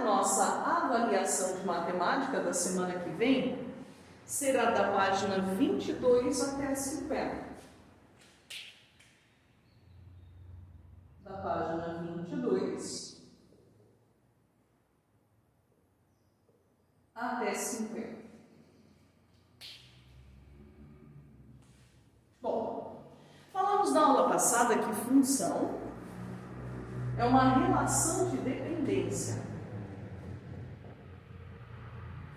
nossa avaliação de matemática da semana que vem será da página 22 até a 50. Da página 22 até 50. Bom, falamos na aula passada que função é uma relação de dependência.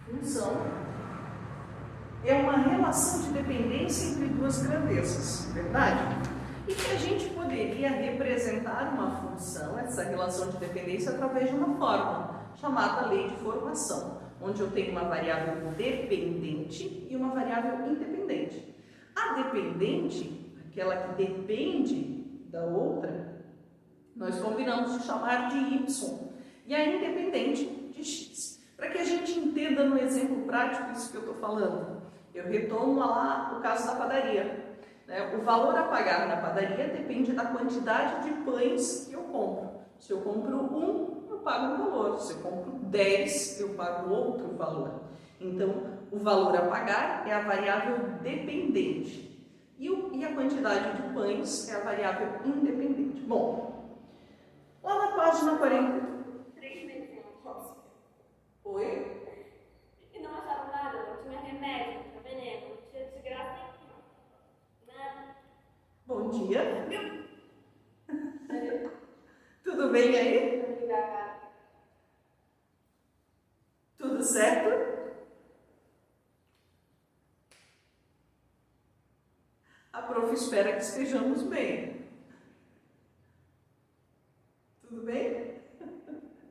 Função é uma relação de dependência entre duas grandezas, verdade? E que a gente poderia representar uma função, essa relação de dependência, através de uma fórmula chamada lei de formação, onde eu tenho uma variável dependente e uma variável independente. A dependente, aquela que depende da outra, nós combinamos de chamar de y, e a independente de x. Para que a gente entenda no exemplo prático isso que eu estou falando, eu retomo lá o caso da padaria. O valor a pagar na padaria depende da quantidade de pães que eu compro. Se eu compro um, eu pago um valor. Se eu compro 10, eu pago outro valor. Então, o valor a pagar é a variável dependente. E a quantidade de pães é a variável independente. Bom, lá na página 40... 3 meses no hospital. Oi? E não acharam nada, não tinha remédio, não tinha veneno, não tinha desgraça nenhuma. Nada. Bom dia. Tudo bem aí? Tudo certo? A prof espera que estejamos bem. Tudo bem?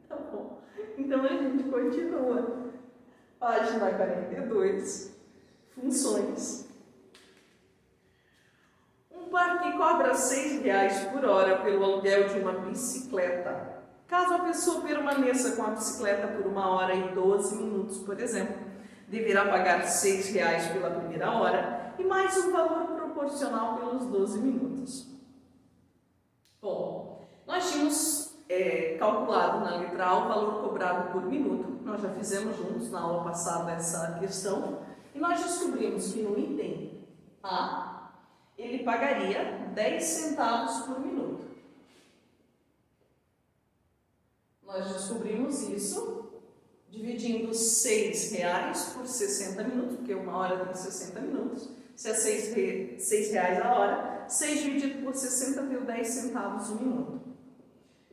Tá bom. Então a gente continua. Página 42. Funções. Um par que cobra R$6 por hora pelo aluguel de uma bicicleta. Caso a pessoa permaneça com a bicicleta por 1 hora e 12 minutos, por exemplo, deverá pagar R$6 pela primeira hora e mais um valor proporcional pelos 12 minutos. Bom, nós tínhamos calculado na letra A o valor cobrado por minuto. Nós já fizemos juntos na aula passada essa questão e nós descobrimos que no item A ele pagaria 10 centavos por minuto. Nós descobrimos isso dividindo R$6 por 60 minutos, porque 1 hora tem 60 minutos. Se é R$6 a hora, 6 dividido por 60 deu 10 centavos o minuto.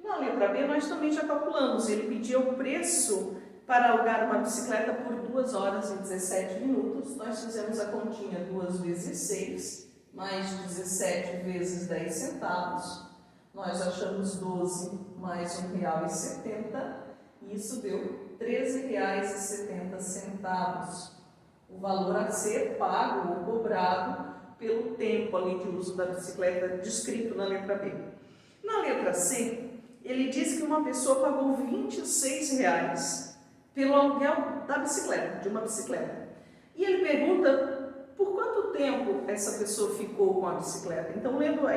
Na letra B, nós também já calculamos. Ele pedia o preço para alugar uma bicicleta por 2 horas e 17 minutos. Nós fizemos a continha 2 vezes 6, mais 17 vezes 10 centavos. Nós achamos 12 mais R$1,70. Isso deu R$13,70. O valor a ser pago ou cobrado pelo tempo ali de uso da bicicleta descrito na letra B. Na letra C, ele diz que uma pessoa pagou R$26 pelo aluguel da bicicleta, de uma bicicleta. E ele pergunta por quanto tempo essa pessoa ficou com a bicicleta. Então, lendo a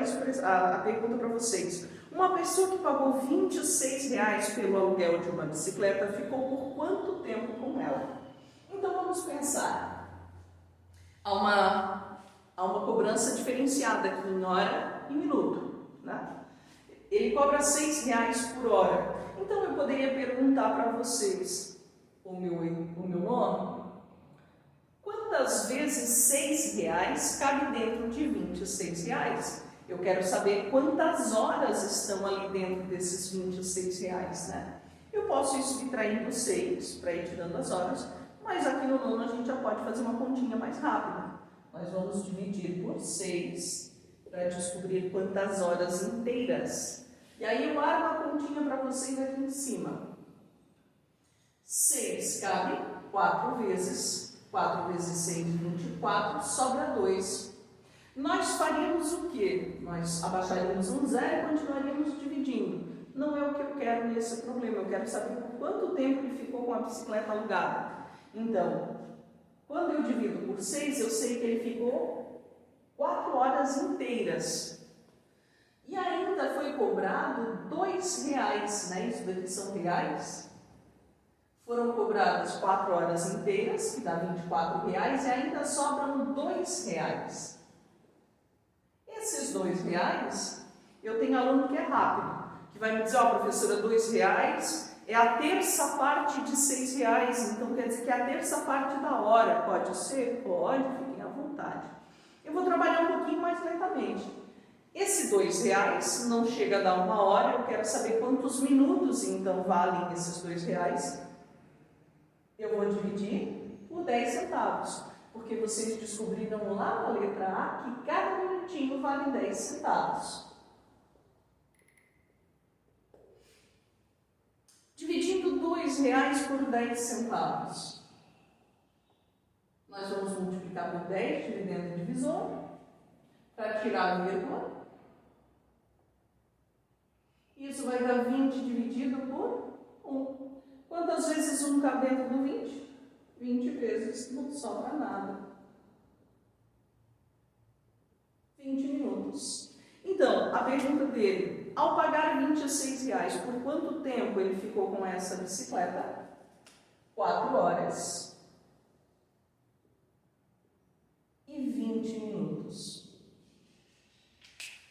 pergunta para vocês. Uma pessoa que pagou R$26 pelo aluguel de uma bicicleta ficou por quanto tempo com ela? Então, vamos pensar. Há uma cobrança diferenciada aqui em hora e minuto, né? Ele cobra R$6 por hora. Então, eu poderia perguntar para vocês, o meu nome, quantas vezes R$6 cabe dentro de R$26? Eu quero saber quantas horas estão ali dentro desses R$26, né? Eu posso ir subtraindo 6 para ir tirando as horas, mas aqui no nono a gente já pode fazer uma continha mais rápida. Nós vamos dividir por 6 para descobrir quantas horas inteiras. E aí eu armo a continha para vocês aqui em cima. 6 cabe 4 vezes. 4 vezes 6, 24, sobra 2. Nós faríamos o quê? Nós abaixaríamos um zero e continuaríamos dividindo. Não é o que eu quero nesse problema. Eu quero saber por quanto tempo ele ficou com a bicicleta alugada. Então, quando eu divido por 6, eu sei que ele ficou 4 horas inteiras. E ainda foi cobrado R$2, né? Isso daqui são reais. cobradas 4 horas inteiras, que dá R$ 24, e ainda sobram R$ 2. Esses R$ 2, eu tenho aluno que é rápido, que vai me dizer, ó, professora, R$ 2 é a terça parte de R$ 6, então quer dizer que é a terça parte da hora. Pode ser? Pode, fiquem à vontade. Eu vou trabalhar um pouquinho mais lentamente. Esse R$ 2 não chega a dar 1 hora, eu quero saber quantos minutos então valem esses R$ 2. Eu vou dividir por 10 centavos, porque vocês descobriram lá na letra A que cada minutinho vale 10 centavos. Dividindo R$ 2 por 10 centavos. Nós vamos multiplicar por 10, dividendo o divisor, para tirar a vírgula. Isso vai dar 20 dividido por 1. Quantas vezes 1 cabe dentro do 20? 20 vezes, não sobra nada. 20 minutos. Então, a pergunta dele, ao pagar R$ 26, por quanto tempo ele ficou com essa bicicleta? 4 horas e 20 minutos.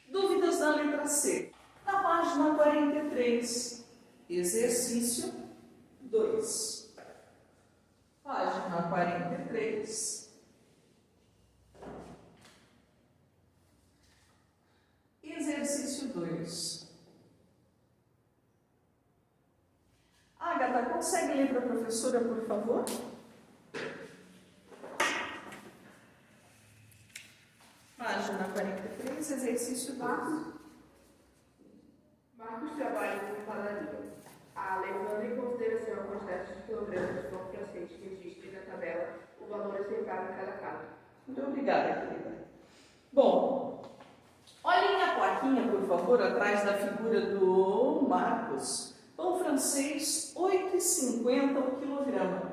Dúvidas da letra C. Na página 43, exercício 2. Página 43. Exercício 2. Agatha, consegue ler para a professora, por favor? Página 43, exercício 2. Marcos trabalha como padaria. Levando em consideração a quantidade de quilogramas de pão francês que existe na tabela, o valor a ser pago em cada prato. Muito obrigada, querida. Bom, olhem a plaquinha, por favor, atrás da figura do Marcos. Pão francês, R$ 8,50 o quilograma.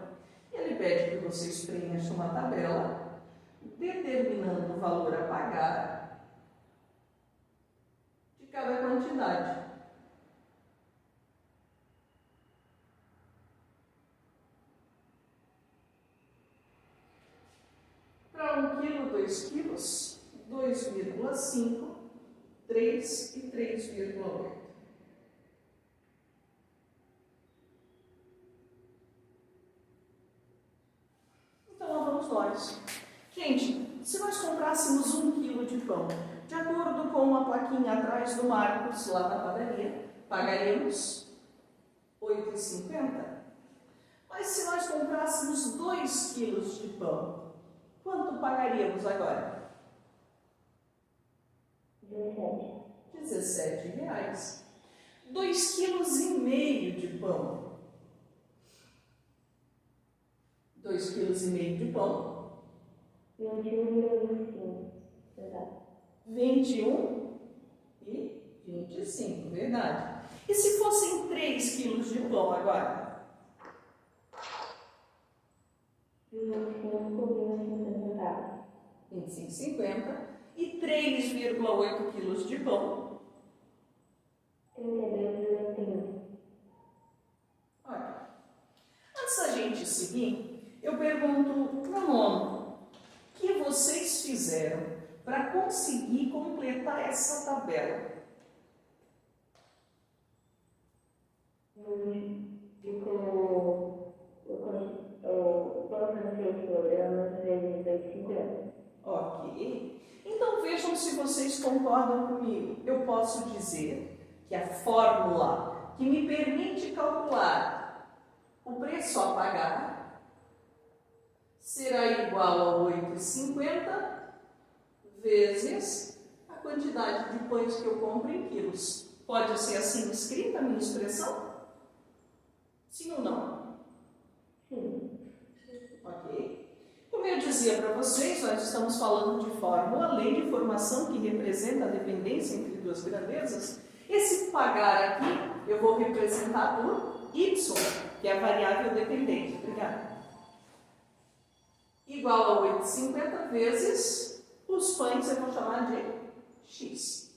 Ele pede que vocês preencham uma tabela, determinando o valor a pagar de cada quantidade. Para 1 quilo, 2 quilos, 2,5, 3 e 3,8. Então, lá vamos nós. Gente, se nós comprássemos 1 quilo de pão, de acordo com a plaquinha atrás do Marcos, lá na padaria, pagaríamos R$ 8,50. Mas se nós comprássemos 2 quilos de pão, quanto pagaríamos agora? R$ 17. 2,5 quilos de pão. 2,5 quilos de pão. 21,25. 21 e 25, verdade. E se fossem 3 quilos de pão agora? 25,50 e 3,8 quilos de pão. 32,21. Olha, antes da gente seguir, eu pergunto para o nono, o que vocês fizeram para conseguir completar essa tabela? Ficou o pão francês kilogramas vezes 2,50. Ok. Então vejam se vocês concordam comigo. Eu posso dizer que a fórmula que me permite calcular o preço a pagar será igual a 8,50 vezes a quantidade de pães que eu compro em quilos. Pode ser assim escrita a minha expressão? Sim ou não? Sim. Ok. Como eu dizia para vocês, nós estamos falando de fórmula, lei de formação que representa a dependência entre duas grandezas. Esse pagar aqui eu vou representar por y, que é a variável dependente. Obrigada. Igual a 8,50 vezes os pães eu vou chamar de x.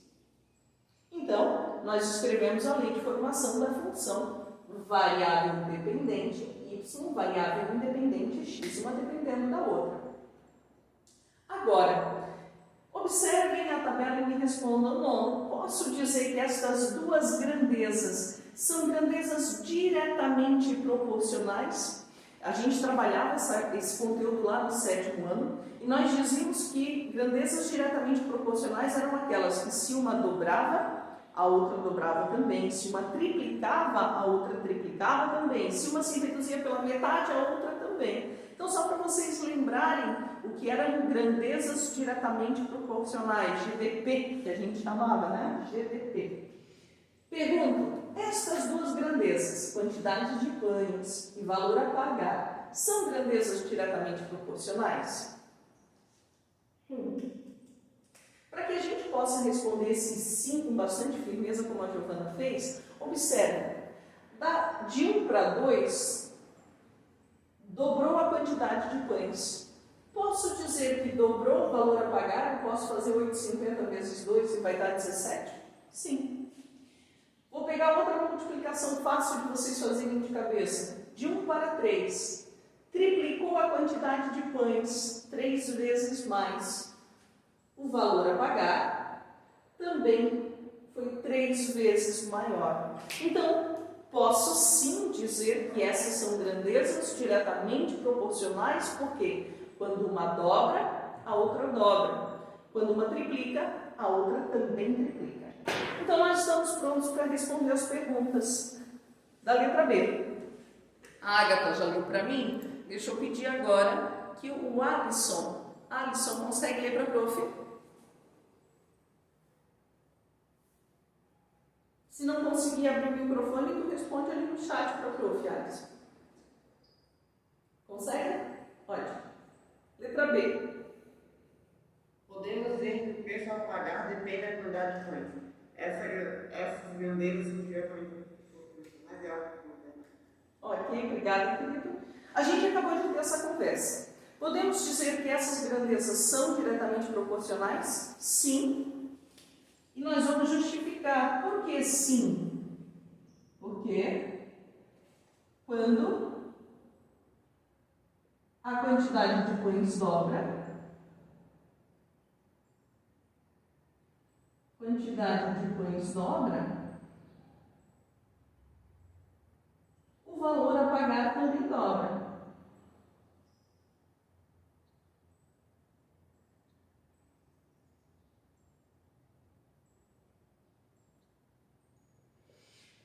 Então, nós escrevemos a lei de formação da função variável dependente y variável independente x, uma dependendo da outra. Agora, observem a tabela e me respondam: não, posso dizer que estas duas grandezas são grandezas diretamente proporcionais? A gente trabalhava esse conteúdo lá no 7º ano e nós dizíamos que grandezas diretamente proporcionais eram aquelas que, se uma dobrava, a outra dobrava também; se uma triplicava, a outra triplicava também; se uma se reduzia pela metade, a outra também. Então, só para vocês lembrarem o que eram grandezas diretamente proporcionais, GDP, que a gente chamava, né? GDP. Pergunto: estas duas grandezas, quantidade de pães e valor a pagar, são grandezas diretamente proporcionais? Sim. Para que a gente possa responder esse sim com bastante firmeza, como a Giovana fez, observe, de 1 para 2, dobrou a quantidade de pães. Posso dizer que dobrou o valor a pagar? Eu posso fazer 8,50 vezes 2 e vai dar 17? Sim. Vou pegar outra multiplicação fácil de vocês fazerem de cabeça. De 1 para 3. Triplicou a quantidade de pães, 3 vezes mais. O valor a pagar também foi 3 vezes maior. Então, posso sim dizer que essas são grandezas diretamente proporcionais, porque quando uma dobra, a outra dobra. Quando uma triplica, a outra também triplica. Então, nós estamos prontos para responder as perguntas da letra B. A Agatha já leu para mim. Deixa eu pedir agora que o Alisson consegue ler para a prof? Se não conseguir abrir o microfone, tu responde ali no chat para a prof, Alisson. Consegue? Ótimo. Letra B. Podemos dizer que o preço a pagar depende da quantidade de pães. Essas grandezas são diretamente proporcionais e algo. Ok, obrigada, querido. A gente acabou de ter essa conversa. Podemos dizer que essas grandezas são diretamente proporcionais? Sim. E nós vamos justificar. Por que sim? Porque quando a quantidade de pães dobra, o valor a pagar também dobra.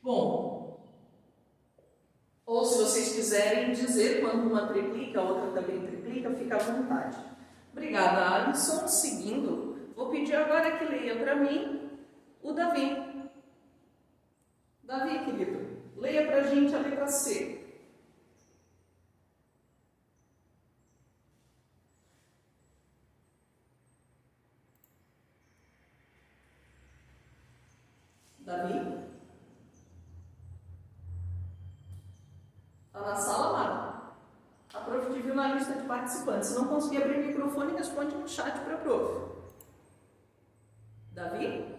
Bom, ou se vocês quiserem dizer quando uma triplica, a outra também triplica, fica à vontade. Obrigada, Alisson. Seguindo, vou pedir agora que leia para mim o Davi. Davi, querido, leia para a gente a letra C. Davi? Está na sala, Mara? A prof te viu na lista de participantes. Se não conseguir abrir o microfone, responde no chat para a prof. Davi?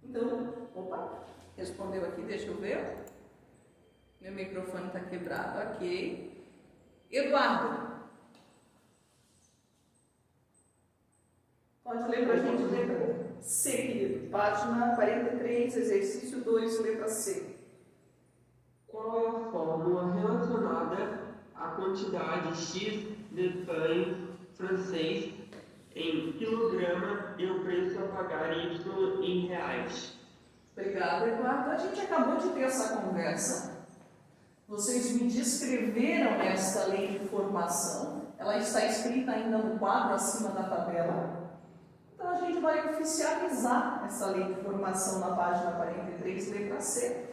Então, opa, respondeu aqui, deixa eu ver. Meu microfone está quebrado, ok. Eduardo? Pode ler para a gente, letra C, querido. Página 43, exercício 2, letra C. Qual é a fórmula relacionada à quantidade X de pães francês em quilograma e o preço a pagar Y em reais? Obrigada, Eduardo. A gente acabou de ter essa conversa. Vocês me descreveram esta lei de formação. Ela está escrita ainda no quadro acima da tabela. Então, a gente vai oficializar essa lei de formação na página 43, letra C,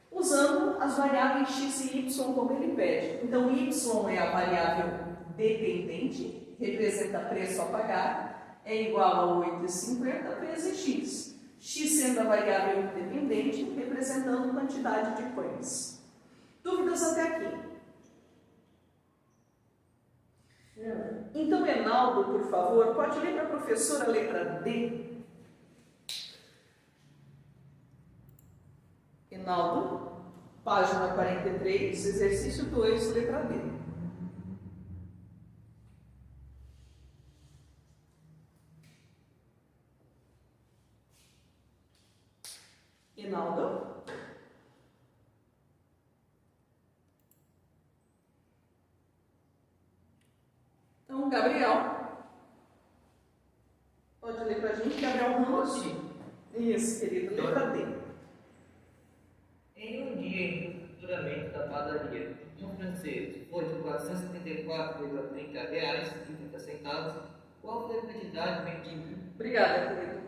usando as variáveis x e y como ele pede. Então, y é a variável dependente, representa preço a pagar, é igual a 8,50 vezes x. X sendo a variável independente, representando quantidade de pães. Dúvidas até aqui? Não. Então, Enaldo, por favor, pode ler para a professora a letra D? Enaldo, página 43, exercício 2, letra D. Enaldo. Então, Gabriel. Pode ler pra gente, Gabriel Ramos? Isso, querido, letra D. Em um dia em que o faturamento da padaria um francês foi de R$ 474,30, qual foi a quantidade vendida? Obrigada, querido.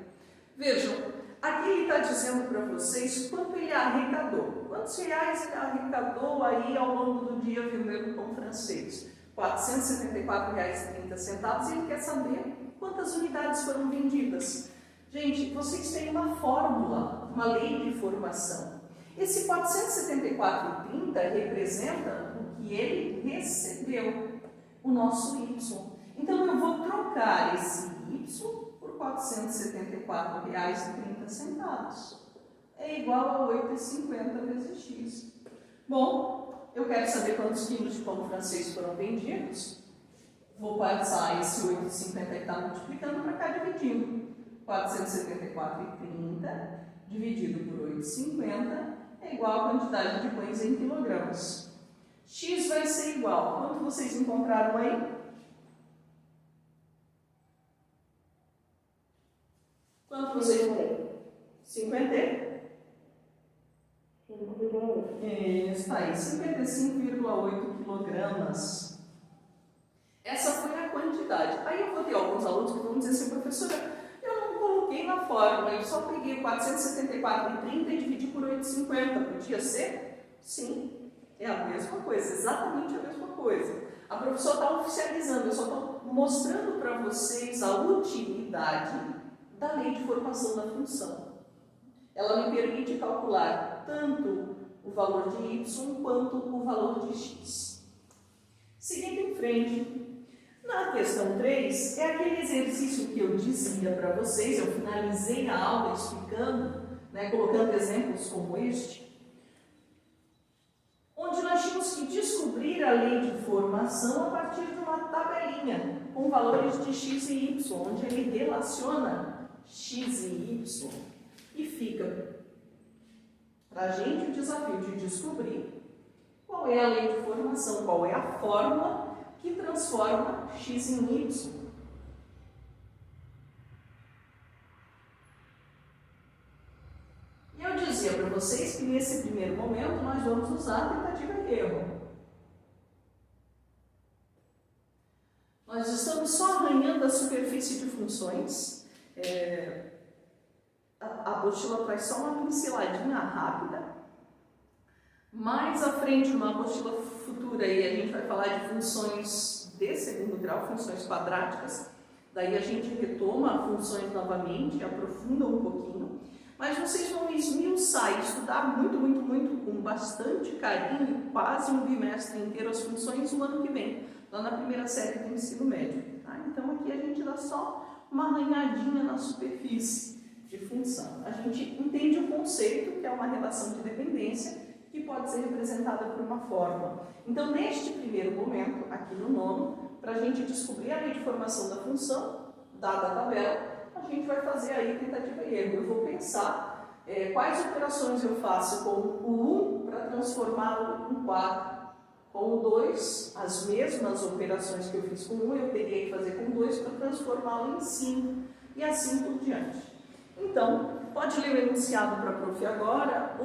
Vejam, aqui ele está dizendo para vocês quanto ele arrecadou. Quantos reais ele arrecadou aí ao longo do dia vendendo pão francês? R$ 474,30. E ele quer saber quantas unidades foram vendidas. Gente, vocês têm uma fórmula, uma lei de formação. Esse 474,30 representa o que ele recebeu, o nosso Y. Então, eu vou trocar esse Y por R$ 474,30. É igual a 8,50 vezes X. Bom, eu quero saber quantos quilos de pão francês foram vendidos. Vou passar esse 8,50 que está multiplicando para cá, dividindo. 474,30 dividido por 8,50 é igual a quantidade de pães em quilogramas. X vai ser igual. Quanto vocês encontraram aí? Quanto vocês encontraram? 50? Isso aí, 55,8 quilogramas. Essa foi a quantidade. Aí eu vou ter alguns alunos que vão dizer assim, professora, eu não coloquei na fórmula, eu só peguei 474,30 e dividi por 8,50. Podia ser? Sim, é a mesma coisa, exatamente a mesma coisa. A professora está oficializando, eu só estou mostrando para vocês a utilidade da lei de formação da função. Ela me permite calcular tanto o valor de y quanto o valor de x. Seguindo em frente, na questão 3, é aquele exercício que eu dizia para vocês, eu finalizei a aula explicando, colocando exemplos como este, onde nós tínhamos que descobrir a lei de formação a partir de uma tabelinha com valores de x e y, onde ele relaciona x e y. E fica para a gente o desafio de descobrir qual é a lei de formação, qual é a fórmula que transforma x em y. E eu dizia para vocês que nesse primeiro momento nós vamos usar a tentativa e erro. Nós estamos só arranhando a superfície de funções. A apostila traz só uma pinceladinha rápida. Mais à frente, numa apostila futura, aí a gente vai falar de funções de segundo grau, funções quadráticas. Daí a gente retoma funções novamente, aprofunda um pouquinho. Mas vocês vão esmiuçar e estudar muito, com bastante carinho, quase um bimestre inteiro, as funções no ano que vem, lá na primeira série do ensino médio. Tá? Então aqui a gente dá só uma arranhadinha na superfície de função. A gente entende o conceito, que é uma relação de dependência, que pode ser representada por uma fórmula. Então, neste primeiro momento, aqui no nono, para a gente descobrir a lei de formação da função, dada a tabela, a gente vai fazer aí tentativa e erro. Eu vou pensar quais operações eu faço com o 1 para transformá-lo em 4. Com o 2, as mesmas operações que eu fiz com o 1, eu teria que fazer com o 2 para transformá-lo em 5. E assim por diante. Então, pode ler o enunciado para a prof. agora,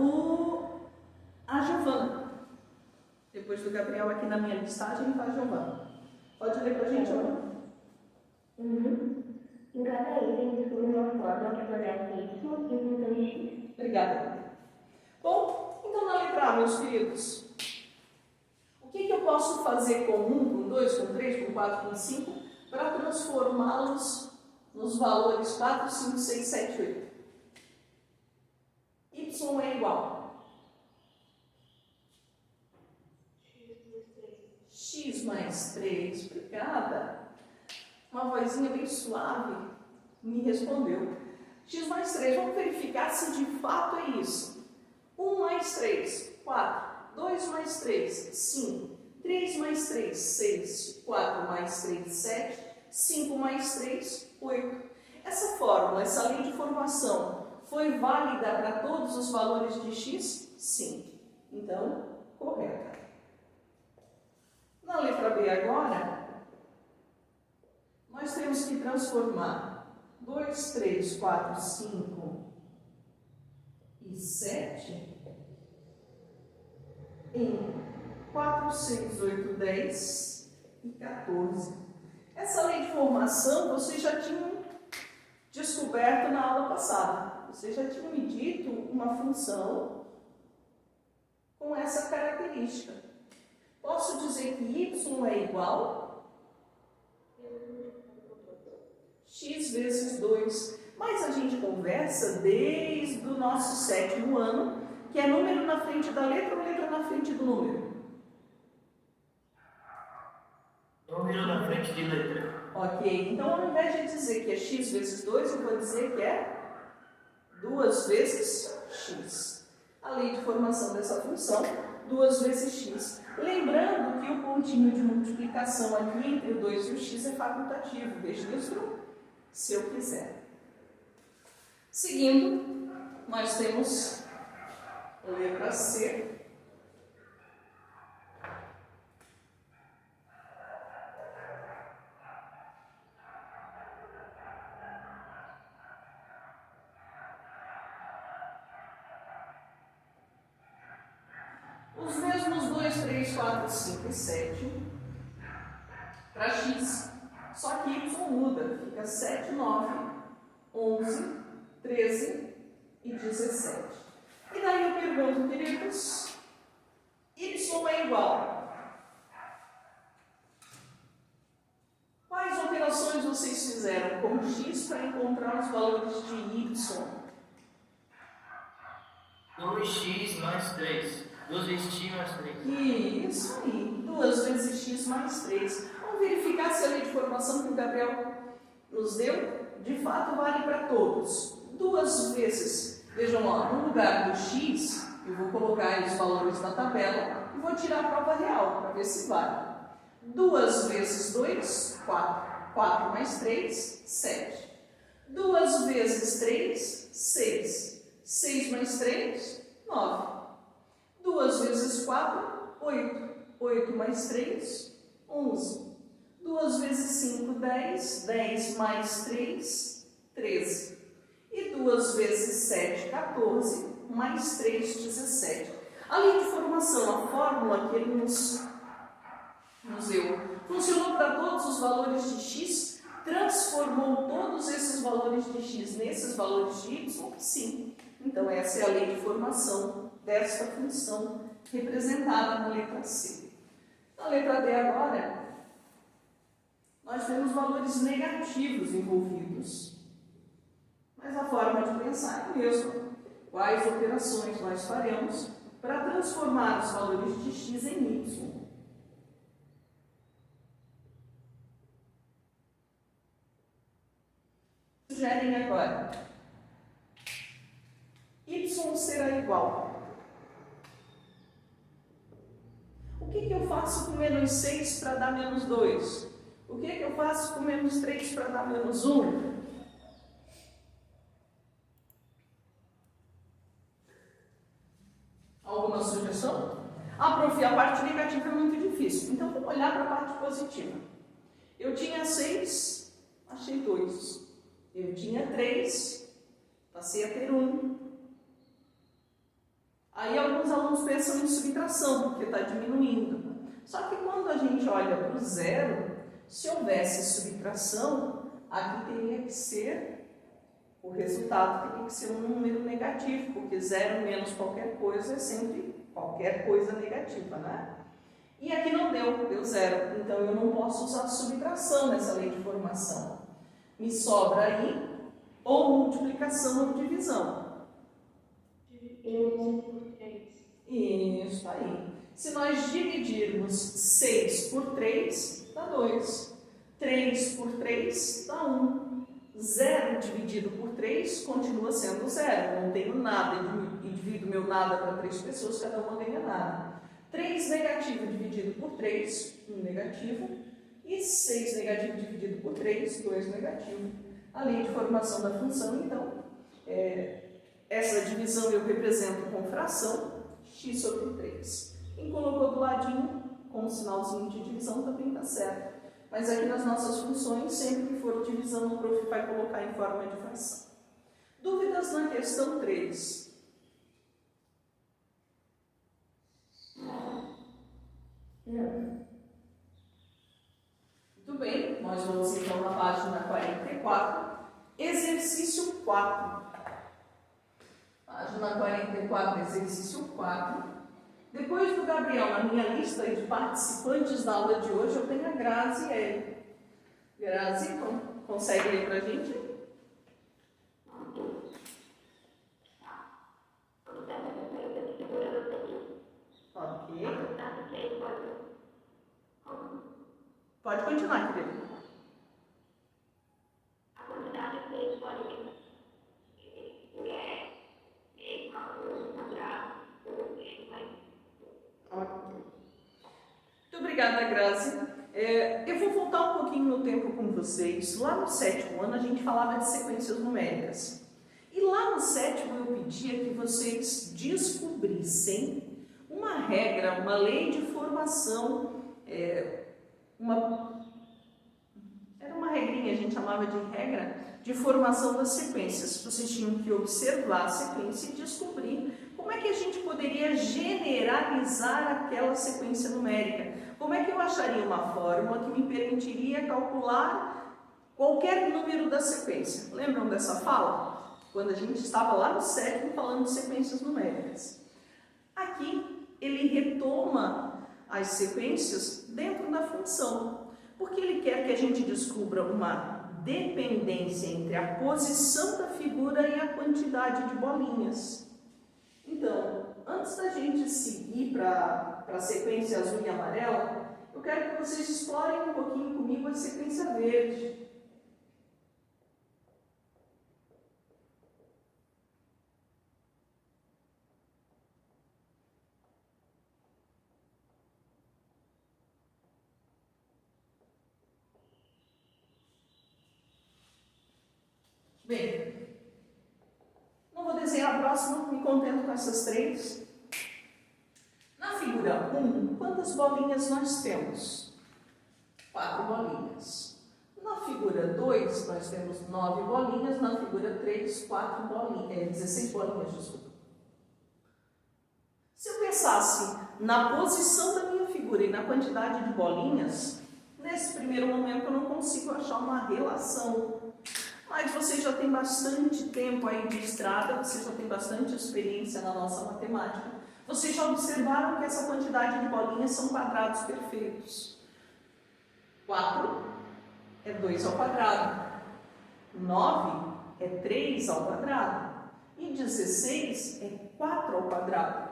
a Giovana. Depois do Gabriel aqui na minha listagem, está a Giovana. Pode ler para a gente, Giovana? Em cada item, descubra uma fórmula que fornece y e função de x. Obrigada. Bom, então na letra A, meus queridos, o que eu posso fazer com 1, com 2, com 3, com 4, com 5, para transformá-los nos valores 4, 5, 6, 7, 8? Y é igual. X mais 3, obrigada. Uma vozinha bem suave me respondeu. X mais 3, vamos verificar se de fato é isso. 1 mais mais 3, 6. 4 mais 3, 7. 5 mais 3, 8. Essa fórmula, essa lei de formação, foi válida para todos os valores de x? Sim. Então, correta. Na letra B agora, nós temos que transformar 2, 3, 4, 5 e 7 em 4, 6, 8, 10 e 14. Essa lei de formação vocês já tinham descoberto na aula passada. Vocês já tinham me dito uma função com essa característica. Posso dizer que y é igual x vezes 2. Mas a gente conversa desde o nosso 7º ano, que é número na frente da letra ou letra na frente do número? Número na frente de letra. Ok, então ao invés de dizer que é x vezes 2, eu vou dizer que é 2 vezes x. A lei de formação dessa função, 2 vezes x. Lembrando que o pontinho de multiplicação aqui entre o 2 e o x é facultativo, registro se eu quiser. Seguindo, nós temos a letra C. Os mesmos 2, 3, 4, 5 e 7 para x, só que y muda, fica 7, 9, 11, 13 e 17. E daí eu pergunto, queridos, y é igual. Quais operações vocês fizeram com x para encontrar os valores de y? 2x mais 3. 2 vezes x mais 3. Isso aí, 2 vezes x mais 3. Vamos verificar se a lei de formação que o Gabriel nos deu, de fato, vale para todos. 2 vezes, vejam lá, no lugar do x, eu vou colocar aí os valores na tabela e vou tirar a prova real para ver se vale. 2 vezes 2, 4. 4 mais 3, 7. 2 vezes 3, 6. 6 mais 3, 9. 2 vezes 4, 8. 8 mais 3, 11. 2 vezes 5, 10. 10 mais 3, 13. E 2 vezes 7, 14. Mais 3, 17. A lei de formação, a fórmula que ele nos deu, funcionou para todos os valores de x? Transformou todos esses valores de x nesses valores de y? Sim. Então, essa é a lei de formação desta função representada na letra C. Na letra D agora, nós temos valores negativos envolvidos. Mas a forma de pensar é a mesma. Quais operações nós faremos para transformar os valores de x em y? Sugerem agora. Y será igual. O que eu faço com menos 6 para dar menos 2? O que eu faço com menos 3 para dar menos 1? Alguma sugestão? Ah, prof, a parte negativa é muito difícil. Então, vamos olhar para a parte positiva. Eu tinha 6, achei 2. Eu tinha 3, passei a ter 1. Aí alguns alunos pensam em subtração, porque está diminuindo. Só que quando a gente olha para o zero, se houvesse subtração, aqui teria que ser, o resultado teria que ser um número negativo, porque 0 menos qualquer coisa é sempre qualquer coisa negativa, né? E aqui não deu 0, então eu não posso usar subtração nessa lei de formação. Me sobra aí ou multiplicação ou divisão. Isso aí. Se nós dividirmos 6 por 3, dá 2. 3 por 3 dá 1. 0 dividido por 3 continua sendo 0. Eu não tenho nada, e divido meu nada para 3 pessoas, cada uma ganha nada. 3 negativo dividido por 3, 1 negativo, e 6 negativo dividido por 3, 2 negativo. A lei de formação da função, então, essa divisão eu represento com fração, x sobre 3. Quem colocou do ladinho, com o sinalzinho de divisão, também está certo. Mas aqui nas nossas funções, sempre que for divisão, o prof vai colocar em forma de fração. Dúvidas na questão 3? Não. Muito bem, nós vamos então na página 44, exercício 4. Página 44, exercício 4. Depois do Gabriel, na minha lista de participantes da aula de hoje, eu tenho a Grazi e a Eli. Grazi, consegue ler para a gente? Ok. Pode continuar, querido. Muito obrigada, Grazi. Eu vou voltar um pouquinho no tempo com vocês. Lá no 7º ano a gente falava de sequências numéricas. E lá no 7º eu pedia que vocês descobrissem uma regra, uma lei de formação, era uma regrinha, a gente chamava de regra de formação das sequências. Vocês tinham que observar a sequência e descobrir como é que a gente poderia generalizar aquela sequência numérica. Como é que eu acharia uma fórmula que me permitiria calcular qualquer número da sequência? Lembram dessa fala? Quando a gente estava lá no 7º falando de sequências numéricas. Aqui ele retoma as sequências dentro da função, porque ele quer que a gente descubra uma dependência entre a posição da figura e a quantidade de bolinhas. Então, antes da gente seguir para a sequência azul e amarela, eu quero que vocês explorem um pouquinho comigo a sequência verde. Bem, não vou desenhar a próxima, me contento com essas 3. Na figura 1, quantas bolinhas nós temos? 4 bolinhas. Na figura 2, nós temos 9 bolinhas. Na figura 3, 16 bolinhas, desculpa. Se eu pensasse na posição da minha figura e na quantidade de bolinhas, nesse primeiro momento eu não consigo achar uma relação. Mas vocês já têm bastante tempo aí de estrada, vocês já têm bastante experiência na nossa matemática. Vocês já observaram que essa quantidade de bolinhas são quadrados perfeitos. 4 é 2 ao quadrado. 9 é 3 ao quadrado. E 16 é 4 ao quadrado.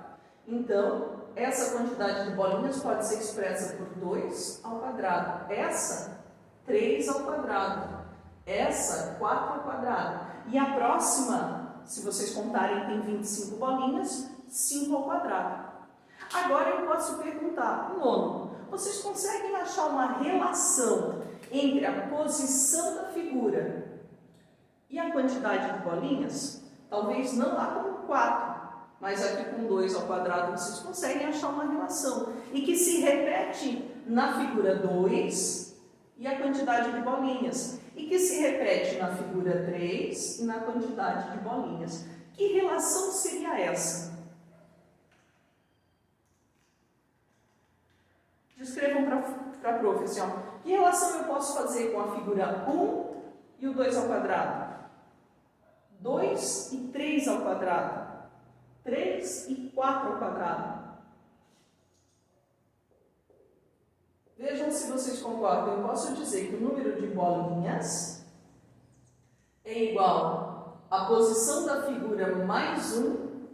Então, essa quantidade de bolinhas pode ser expressa por 2 ao quadrado. Essa, 3 ao quadrado. Essa, 4 ao quadrado. E a próxima, se vocês contarem, tem 25 bolinhas, 5 ao quadrado. Agora eu posso perguntar, nono, vocês conseguem achar uma relação entre a posição da figura e a quantidade de bolinhas? Talvez não lá com 4, mas aqui com 2 ao quadrado vocês conseguem achar uma relação. E que se repete na figura 2 e a quantidade de bolinhas. E que se repete na figura 3 e na quantidade de bolinhas. Que relação seria essa? Descrevam para a prof, assim, ó. Que relação eu posso fazer com a figura 1 e o 2 ao quadrado? 2 e 3 ao quadrado. 3 e 4 ao quadrado. Vejam se vocês concordam. Eu posso dizer que o número de bolinhas é igual à posição da figura mais 1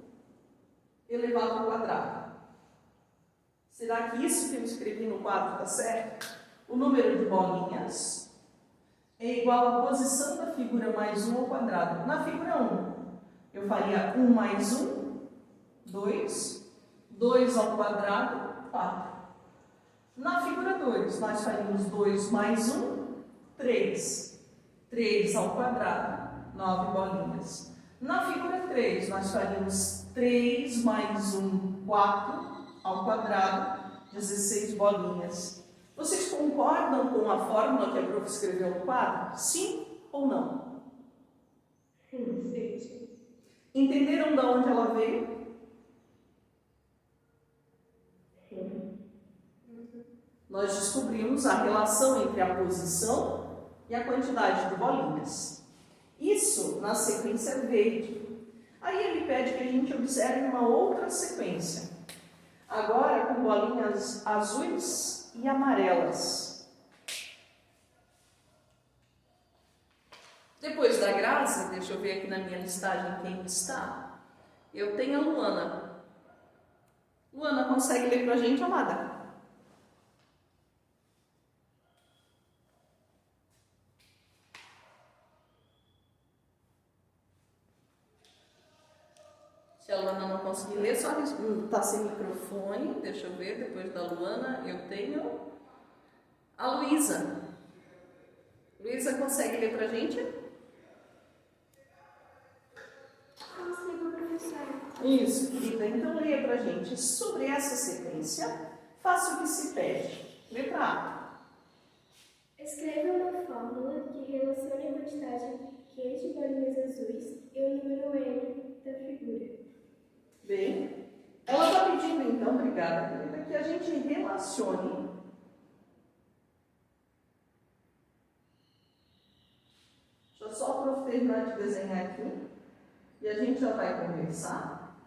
elevado ao quadrado. Será que isso que eu escrevi no quadro está certo? O número de bolinhas é igual à posição da figura mais 1 ao quadrado. Na figura 1, eu faria 1 mais 1, 2, 2 ao quadrado, 4. Na figura 2, nós faríamos 2 mais 1, 3. 3 ao quadrado, 9 bolinhas. Na figura 3, nós faríamos 3 mais 1, 4 ao quadrado, 16 bolinhas. Vocês concordam com a fórmula que a prof escreveu no quadro? Sim ou não? Sim. Entenderam de onde ela veio? Sim. Nós descobrimos a relação entre a posição e a quantidade de bolinhas. Isso na sequência verde. Aí ele pede que a gente observe uma outra sequência. Agora com bolinhas azuis e amarelas. Depois da Grazi, deixa eu ver aqui na minha listagem quem está. Eu tenho a Luana. Luana, consegue ler pra gente, amada? Se a Luana não conseguir ler, só está sem microfone. Deixa eu ver, depois da Luana, eu tenho a Luísa. Luísa, consegue ler pra gente? Consigo, professora. Isso, querida. Então, leia pra gente sobre essa sequência. Faça o que se pede. Letra A. Escreva uma fórmula que relacione a quantidade Q de bolinhas azuis e o número N da figura. Bem, ela está pedindo então, obrigada, querida, que a gente relacione deixa eu só para terminar de desenhar aqui e a gente já vai conversar.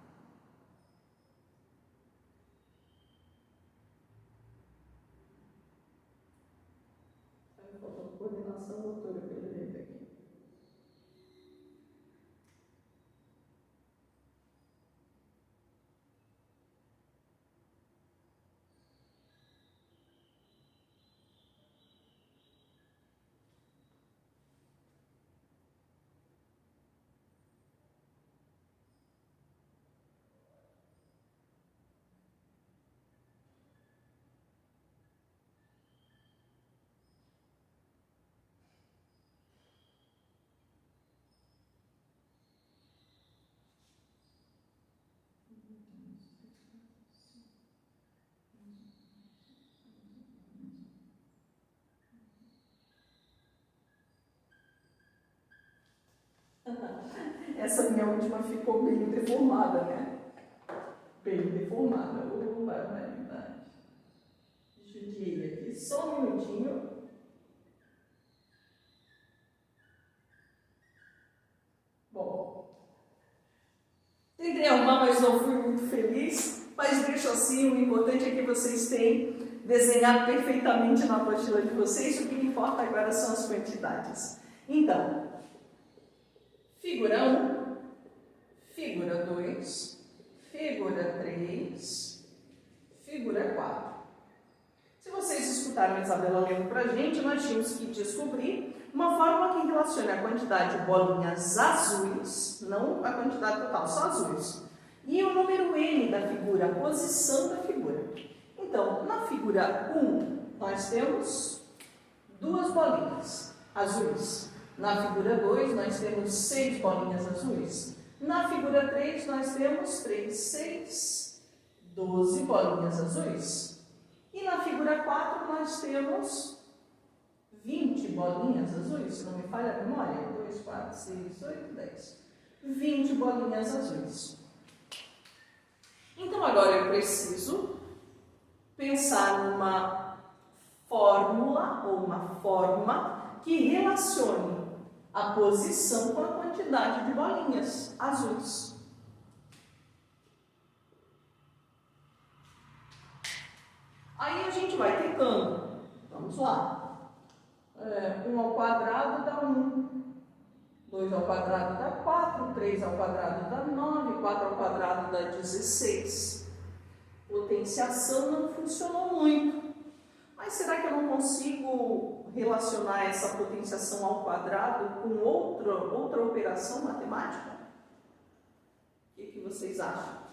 Faltou coordenação motora pelo jeito aqui. Essa minha última ficou bem deformada, né? Bem deformada. Oh, barbaridade. Judiei aqui só um minutinho. Bom, tentei arrumar, mas não fui muito feliz. Mas deixo assim, o importante é que vocês tenham desenhado perfeitamente na apostila de vocês. O que importa agora são as quantidades. Então, figura 1, figura 2, figura 3, figura 4. Se vocês escutaram a Isabela lendo pra gente, nós tínhamos que descobrir uma fórmula que relacione a quantidade de bolinhas azuis, não a quantidade total, só azuis, e o número N da figura, a posição da figura. Então, na figura 1, nós temos 2 bolinhas azuis. Na figura 2, nós temos 6 bolinhas azuis. Na figura 3, nós temos 3, 6, 12 bolinhas azuis. E na figura 4, nós temos 20 bolinhas azuis, se não me falha a memória. 2, 4, 6, 8, 10. 20 bolinhas azuis. Então, agora eu preciso pensar numa fórmula ou uma forma que relacione a posição com a quantidade de bolinhas azuis. Aí a gente vai tentando. Vamos lá. 1 ao quadrado dá 1. 2 ao quadrado dá 4. 3 ao quadrado dá 9. 4 ao quadrado dá 16. Potenciação não funcionou muito. Mas será que eu não consigo relacionar essa potenciação ao quadrado com outra operação matemática? O que vocês acham?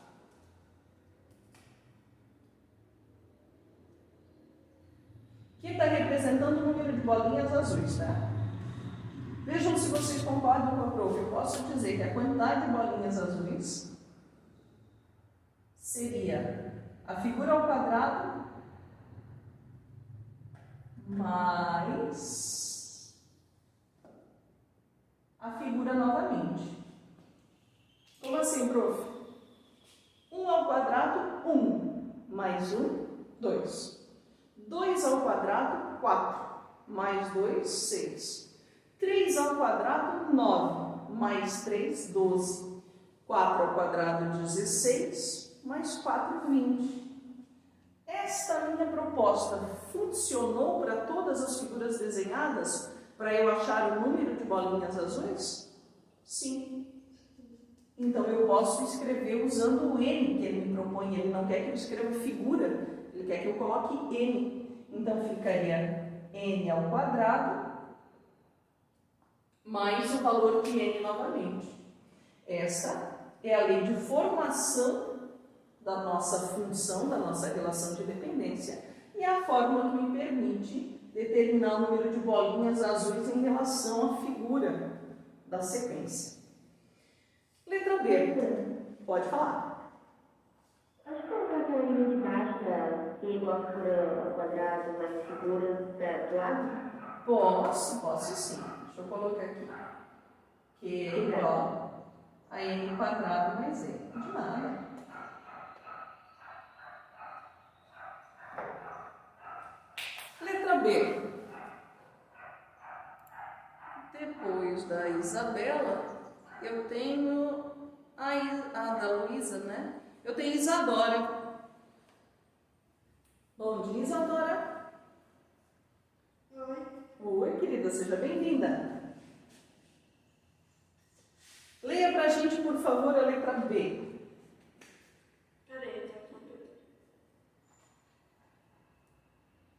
representando o número de bolinhas azuis, tá? Vejam se vocês concordam com a prof. Eu posso dizer que a quantidade de bolinhas azuis seria a figura ao quadrado mais a figura novamente. Como assim, prof? 1 ao quadrado, 1. Mais 1, 2. 2 ao quadrado, 4. Mais 2, 6. 3 ao quadrado, 9. Mais 3, 12. 4 ao quadrado, 16. Mais 4, 20. Esta minha proposta funcionou para todas as figuras desenhadas para eu achar o número de bolinhas azuis? Sim. Então eu posso escrever usando o N que ele me propõe. Ele não quer que eu escreva figura, ele quer que eu coloque N. Então ficaria N ao quadrado mais o valor de N novamente. Essa é a lei de formação da nossa função, da nossa relação de dependência, e a fórmula que me permite determinar o número de bolinhas azuis em relação à figura da sequência. Letra B. Pode falar. Pode colocar aquela linha de baixo da Q igual a figura ao quadrado mais figura do lado? Posso sim. Deixa eu colocar aqui. Q igual a N quadrado mais E. De nada. Letra B. Depois da Isabela, eu tenho a da Luísa, né? Eu tenho Isadora. Bom dia, Isadora. Oi. Oi, querida, seja bem-vinda. Leia pra gente, por favor, a letra B. Peraí, tá aqui.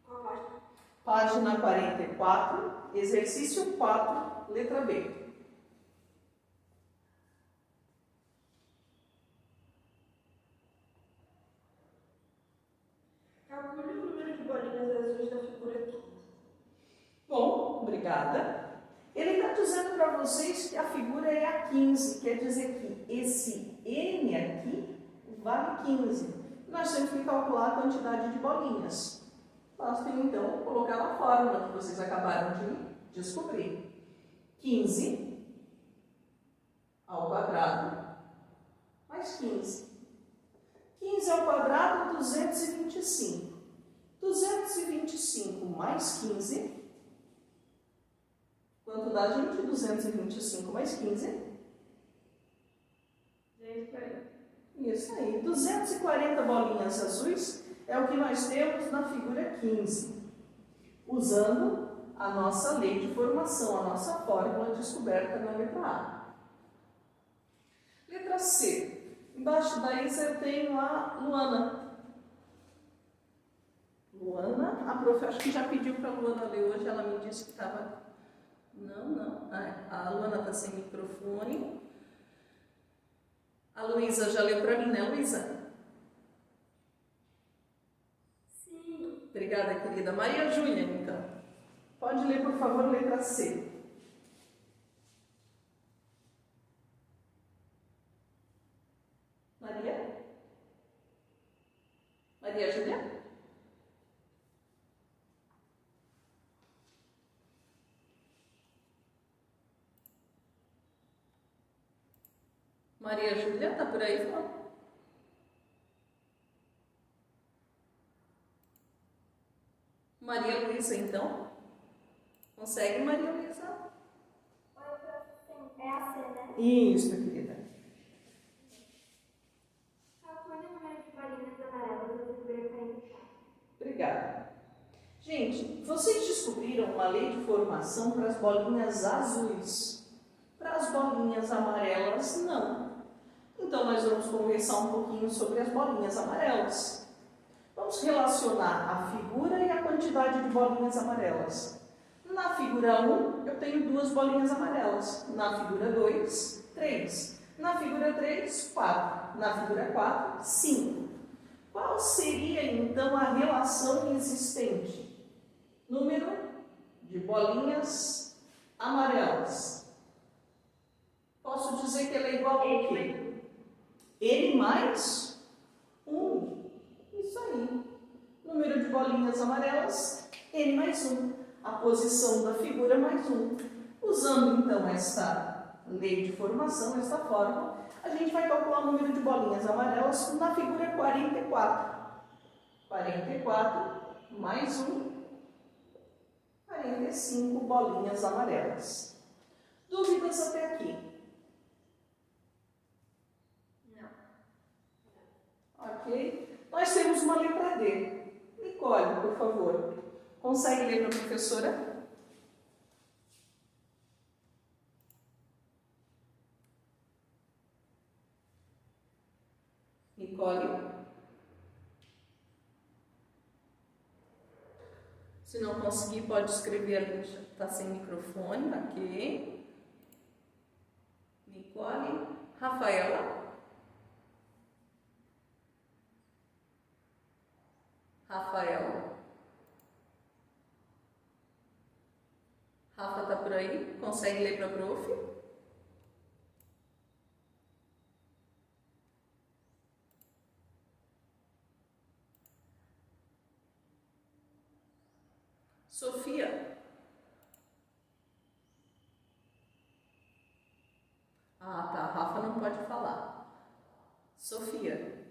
Qual página? Página 44, exercício 4, letra B. Calcule o número de bolinhas azuis da figura 15. Bom, obrigada. Ele está dizendo para vocês que a figura é a 15, quer dizer que esse N aqui vale 15. Nós temos que calcular a quantidade de bolinhas. Nós temos então colocar na fórmula que vocês acabaram de descobrir. 15 ao quadrado mais 15. 15 ao quadrado, 225. 225 mais 15. Quanto dá, gente? 225 mais 15. 240. Isso aí. 240 bolinhas azuis é o que nós temos na figura 15. Usando a nossa lei de formação, a nossa fórmula descoberta na letra A. Letra C. Embaixo da Isa eu tenho a Luana. Luana, a prof acho que já pediu para a Luana ler hoje, ela me disse que estava... Não. A Luana está sem microfone. A Luísa já leu para mim, né, Luísa? Sim. Obrigada, querida. Maria Júlia, então. Pode ler, por favor, letra C. Maria? Maria Júlia? Maria Júlia, tá por aí, Flor? Maria Luísa, então? Consegue, Maria Luísa? Oi, prof. É a C, né? Isso, querida. Calcule o número de bolinhas amarelas da figura 44. Obrigada. Gente, vocês descobriram uma lei de formação para as bolinhas azuis. Para as bolinhas amarelas, não. Então, nós vamos conversar um pouquinho sobre as bolinhas amarelas. Vamos relacionar a figura e a quantidade de bolinhas amarelas. Na figura 1, eu tenho 2 bolinhas amarelas. Na figura 2, 3. Na figura 3, 4. Na figura 4, 5. Qual seria, então, a relação existente? número de bolinhas amarelas. Posso dizer que ela é igual a quê? N mais 1. Isso aí. Número de bolinhas amarelas, N mais 1. A posição da figura mais 1. Usando então esta lei de formação, esta fórmula, a gente vai calcular o número de bolinhas amarelas na figura 44. 44 mais 1, 45 bolinhas amarelas. Dúvidas até aqui? Não. Ok? Nós temos uma letra D. Nicole, por favor, consegue ler para a professora? Nicole? Se não conseguir, pode escrever, está sem microfone, ok? Nicole? Rafaela? Rafael? Rafa está por aí? Consegue ler para a prof? Sofia? Ah, tá. Rafa não pode falar. Sofia?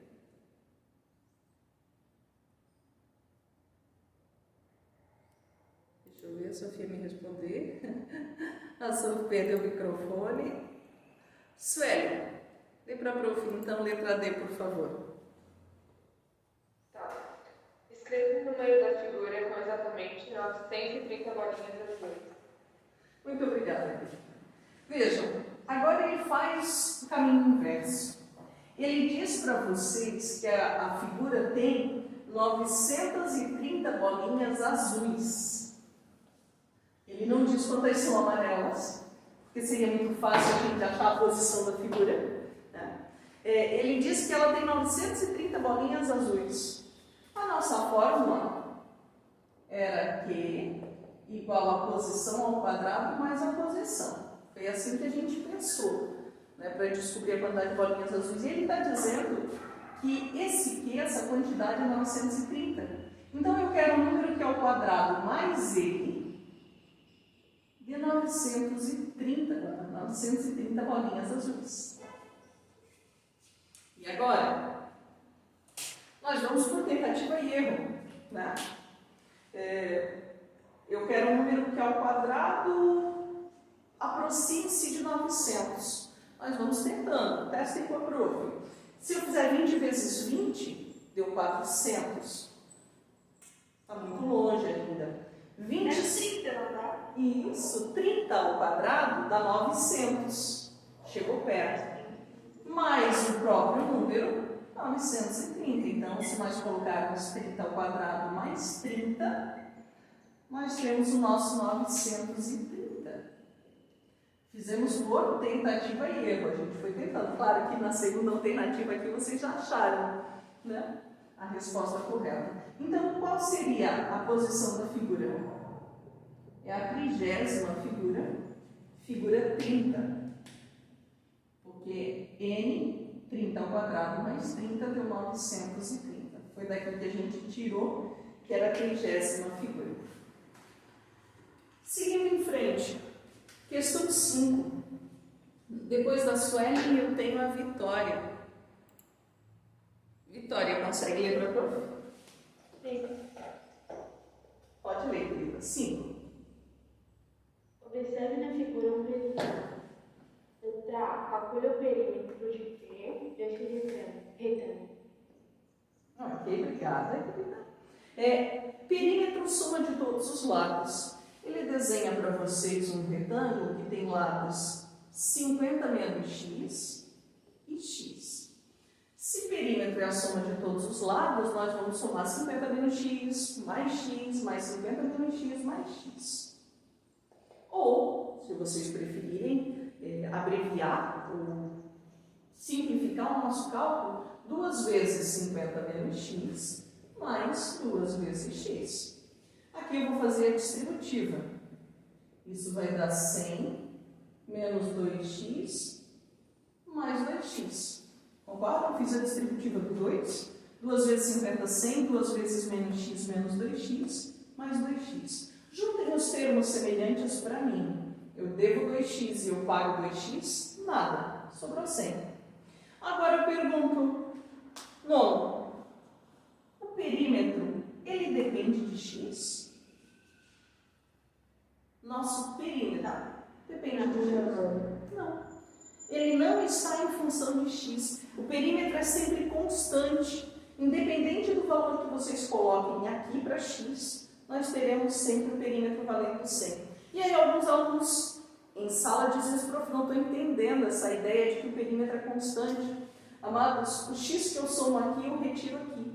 Deixa eu ver a Sofia me responder. A Sofia perdeu o microfone. Sueli, lê para a prof, então, letra D, por favor. Tá. Escreva o número da figura com exatamente 930 bolinhas azuis. Muito obrigada. Vejam, agora ele faz o caminho inverso. Ele diz para vocês que a figura tem 930 bolinhas azuis. Ele não diz quantas são amarelas, porque seria muito fácil a gente achar a posição da figura. Né? Ele diz que ela tem 930 bolinhas azuis. A nossa fórmula era Q igual a posição ao quadrado mais a posição. Foi assim que a gente pensou, né, para descobrir a quantidade de bolinhas azuis. E ele está dizendo que esse Q, essa quantidade é 930. Então eu quero um número que é o quadrado mais ele de 930 bolinhas azuis. E agora, nós vamos por tentativa e erro. Né? Eu quero um número que ao quadrado aproxime-se de 900. Nós vamos tentando, testem com a prof. Se eu fizer 20 vezes 20, deu 400. Está muito longe ainda. 20... É 30, não dá? Isso, 30 ao quadrado dá 900. Chegou perto. Mais o próprio número, 930. Então, se nós colocarmos 30 ao quadrado mais 30, nós temos o nosso 930. Fizemos por tentativa e erro. A gente foi tentando. Claro que na segunda alternativa aqui vocês já acharam, né, a resposta correta. Então, qual seria a posição da figura? É a 30ª figura, figura 30. Porque N, 30 ao quadrado mais 30 deu 930. Foi daqui que a gente tirou, que era a 30ª figura. Seguindo em frente, questão 5. Depois da Sueli, eu tenho a Vitória. Vitória, consegue ler para a prof? Sim. Pode ler, querida. 5. Observe na figura um resultado. Letra A. Calcule o perímetro de P deste retângulo. Ok, obrigada, querida. Perímetro soma de todos os lados. Ele desenha para vocês um retângulo que tem lados 50 menos x e x. Se perímetro é a soma de todos os lados, nós vamos somar 50 menos x, mais 50 menos x, mais x. Ou, se vocês preferirem, abreviar ou simplificar o nosso cálculo, 2 vezes 50 menos x, mais 2 vezes x. Aqui Aqui eu vou fazer a distributiva. Isso vai dar 100 menos 2x mais 2x. Concordam? Fiz a distributiva do 2. 2 vezes 50, 100. 2 vezes menos x menos 2x mais 2x. Juntem os termos semelhantes para mim. Eu devo 2x e eu pago 2x? Nada. Sobrou 100. Agora eu pergunto, não, o perímetro, ele depende de x? Nosso perímetro depende de x? Não. Ele não está em função de x. O perímetro é sempre constante. Independente do valor que vocês coloquem aqui para x, nós teremos sempre o perímetro valendo 100. E aí alguns alunos em sala dizem, prof, não estou entendendo essa ideia de que o perímetro é constante. Amados, o x que eu somo aqui, eu retiro aqui.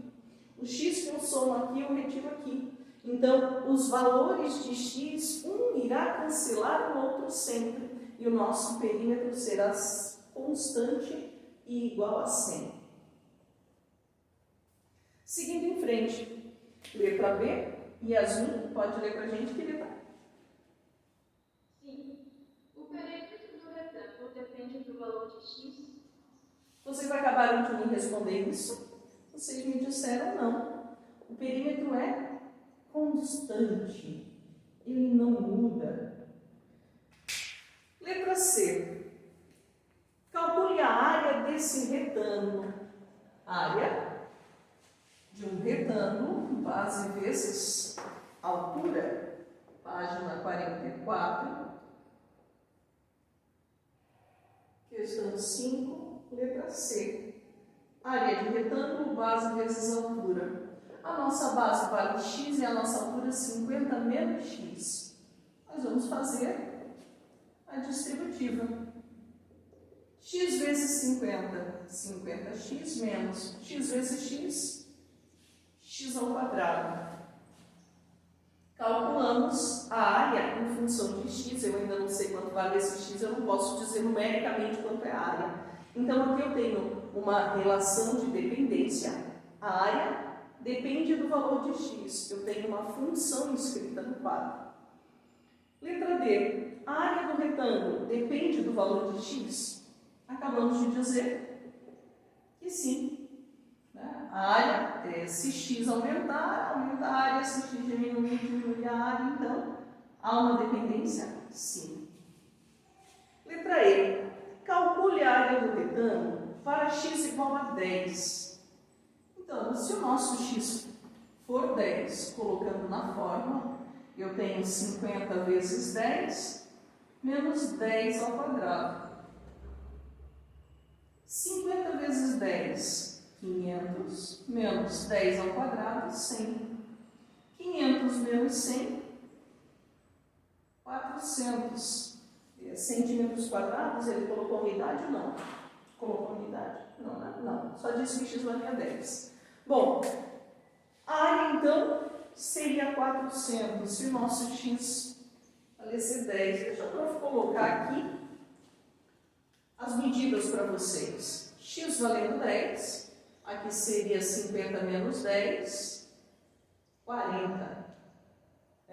O x que eu somo aqui, eu retiro aqui. Então, os valores de x, um irá cancelar o outro sempre. E o nosso perímetro será constante e igual a 100. Seguindo em frente, letra B, Yasmin, pode ler para a gente, querida? Sim. O perímetro do retângulo depende do valor de x? Vocês acabaram de me responder isso? Vocês me disseram não. O perímetro é constante. Ele não muda. Letra C. Calcule a área desse retângulo. Área de um retângulo, base vezes altura. Página 44. Questão 5, letra C. Área de retângulo, base vezes altura. A nossa base vale x e a nossa altura 50 menos x. Nós vamos fazer a distributiva. X vezes 50, 50x menos x vezes x, x ao quadrado. Calculamos a área em função de x. Eu ainda não sei quanto vale esse x, eu não posso dizer numericamente quanto é a área. Então, aqui eu tenho uma relação de dependência. A área depende do valor de x. Eu tenho uma função escrita no quadro. Letra D. A área do retângulo depende do valor de x? Acabamos de dizer que sim. A área, se x aumentar, aumenta a área, se x diminuir, diminui a área. Então, há uma dependência? Sim. Letra E. Calcule a área do retângulo para x igual a 10. Então, se o nosso x for 10, colocando na fórmula, eu tenho 50 vezes 10 menos 10 ao quadrado. 50 vezes 10, 500, menos 10 ao quadrado, 100. 500 menos 100, 400. Centímetros quadrados, ele colocou unidade ou não? Colocou unidade? Não, né? Não. Só disse que x valia 10. Bom, a área, então, seria 400. Se o nosso x valesse 10. Deixa eu colocar aqui as medidas para vocês. X valendo 10. Aqui seria 50 menos 10, 40.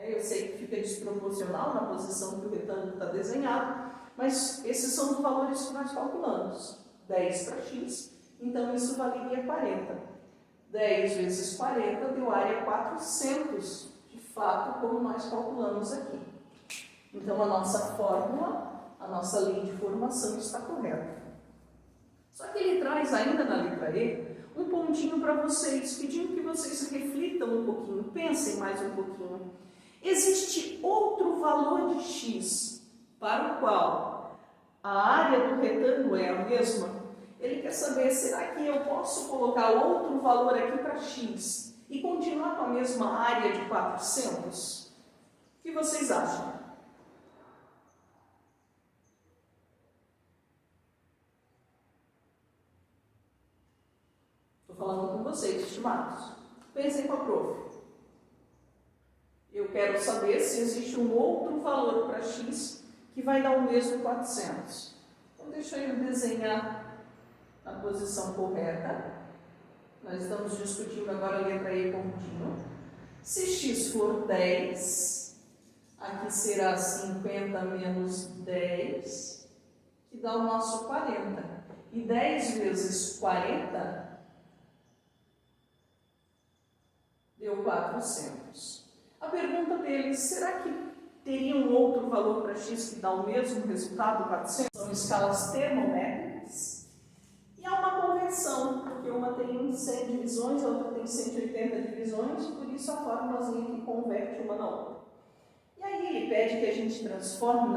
Eu sei que fica desproporcional na posição que o retângulo está desenhado, mas esses são os valores que nós calculamos. 10 para x, então isso valeria 40. 10 vezes 40 deu área 400, de fato, como nós calculamos aqui. Então a nossa fórmula, a nossa lei de formação está correta. Só que ele traz ainda na letra E um pontinho para vocês, pedindo que vocês reflitam um pouquinho, pensem mais um pouquinho. Existe outro valor de x para o qual a área do retângulo é a mesma? Ele quer saber, será que eu posso colocar outro valor aqui para x e continuar com a mesma área de 400? O que vocês acham? Estou falando com vocês, estimados. Pensem com a prof. Eu quero saber se existe um outro valor para x que vai dar o mesmo 400. Então, deixa eu desenhar na posição correta. Nós estamos discutindo agora a letra E pontinho. Se x for 10, aqui será 50 menos 10, que dá o nosso 40. E 10 vezes 40 deu 400. A pergunta deles, será que teria um outro valor para x que dá o mesmo resultado, 400? São escalas termométricas. E há uma conversão, porque uma tem 100 divisões, a outra tem 180 divisões, por isso a formulazinha que converte uma na outra. E aí ele pede que a gente transforme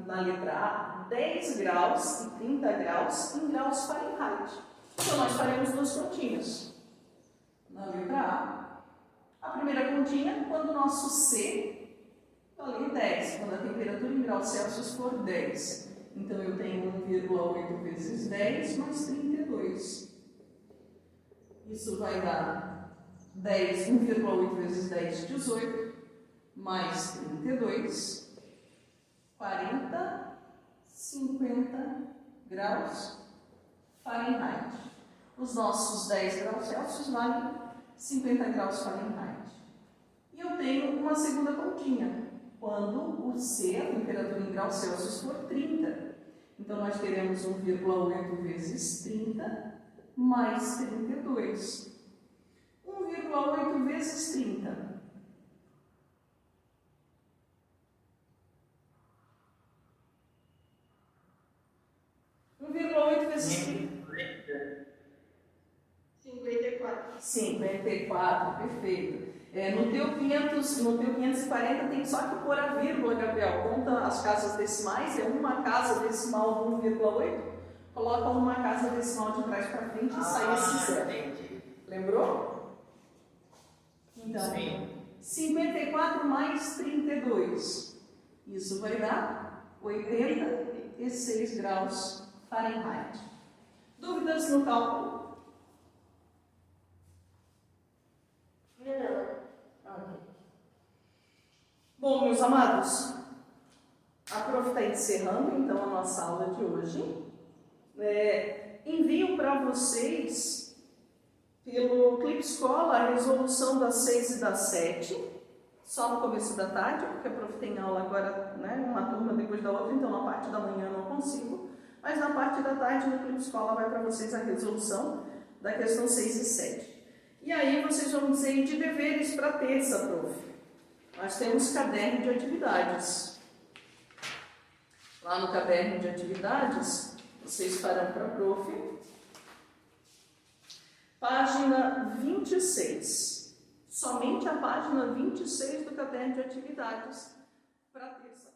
na letra A 10 graus e 30 graus em graus Fahrenheit. Então nós faremos duas continhas. Na letra A primeira continha, quando o nosso C valer 10, quando a temperatura em graus Celsius for 10. Então eu tenho 1,8 vezes 10 mais 32. Isso vai dar 1,8 vezes 10, 18, mais 32, 40, 50 graus Fahrenheit. Os nossos 10 graus Celsius valem 50 graus Fahrenheit. E eu tenho uma segunda continha, quando o C, a temperatura em graus Celsius, for 30. Então, nós teremos 1,8 vezes 30 mais 32. 1,8 vezes 30. 1,8 vezes 30. 54. 54, perfeito. No teu 540 tem só que pôr a vírgula, Gabriel. Conta as casas decimais, é uma casa decimal de 1,8. Coloca uma casa decimal de trás para frente e sai esse zero. Entendi. Lembrou? Então, Sim. 54 mais 32. Isso vai dar 86 graus Fahrenheit. Dúvidas no cálculo? Bom, meus amados, a prof está encerrando então a nossa aula de hoje. Envio para vocês pelo Clipe Escola a resolução das 6 e das 7, só no começo da tarde, porque a prof tem aula agora, né, uma turma depois da outra, então na parte da manhã eu não consigo, mas na parte da tarde no Clipe Escola vai para vocês a resolução da questão 6 e 7. E aí vocês vão dizer de deveres para terça, prof. Nós temos caderno de atividades. Lá no caderno de atividades, vocês farão para a prof. Página 26. Somente a página 26 do caderno de atividades para terça.